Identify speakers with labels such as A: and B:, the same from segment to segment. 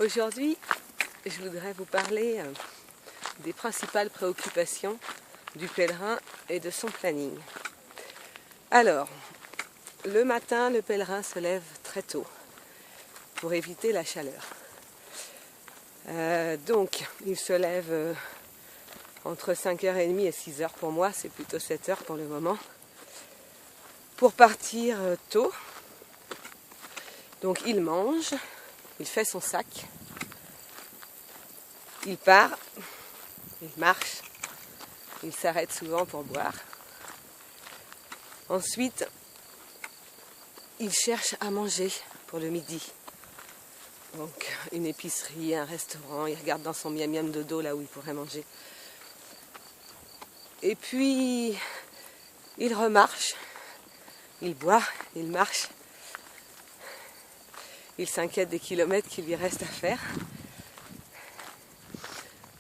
A: Aujourd'hui, je voudrais vous parler des principales préoccupations du pèlerin et de son planning. Alors, le matin, le pèlerin se lève très tôt pour éviter la chaleur. Donc, il se lève entre 5h30 et 6h pour moi, c'est plutôt 7h pour le moment, pour partir tôt. Donc, il mange, il fait son sac, il part, il marche, il s'arrête souvent pour boire. Ensuite, il cherche à manger pour le midi. Donc, une épicerie, un restaurant, il regarde dans son miam-miam de dos là où il pourrait manger. Et puis, il remarche, il boit, il marche. Il s'inquiète des kilomètres qu'il lui reste à faire.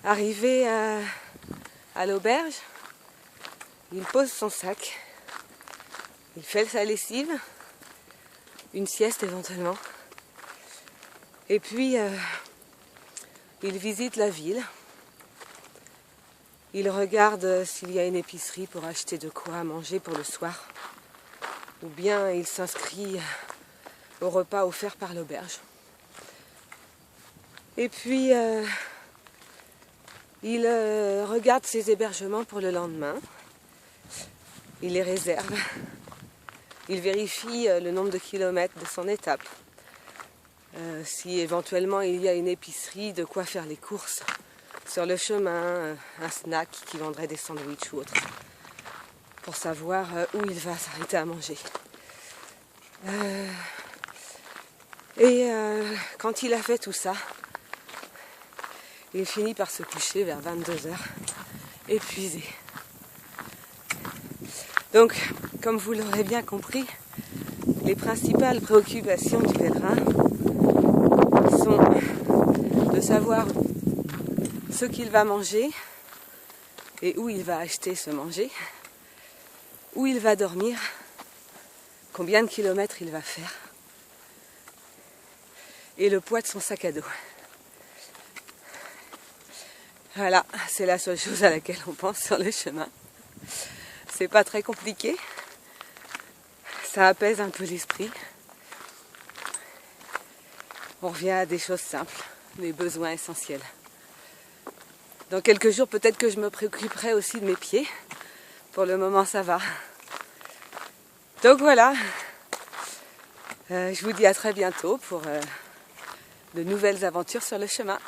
A: Arrivé à l'auberge, il pose son sac, il fait sa lessive, une sieste éventuellement, et puis il visite la ville, il regarde s'il y a une épicerie pour acheter de quoi manger pour le soir, ou bien il s'inscrit au repas offert par l'auberge. Et puis il regarde ses hébergements pour le lendemain, il les réserve, il vérifie le nombre de kilomètres de son étape, si éventuellement il y a une épicerie, de quoi faire les courses sur le chemin, un snack qui vendrait des sandwichs ou autre, pour savoir où il va s'arrêter à manger. Quand il a fait tout ça, il finit par se coucher vers 22h, épuisé. Donc, comme vous l'aurez bien compris, les principales préoccupations du pèlerin sont de savoir ce qu'il va manger et où il va acheter ce manger, où il va dormir, combien de kilomètres il va faire et le poids de son sac à dos. Voilà, c'est la seule chose à laquelle on pense sur le chemin. C'est pas très compliqué, ça apaise un peu l'esprit. On revient à des choses simples, des besoins essentiels. Dans quelques jours, peut-être que je me préoccuperai aussi de mes pieds. Pour le moment, ça va. Donc voilà, je vous dis à très bientôt pour de nouvelles aventures sur le chemin.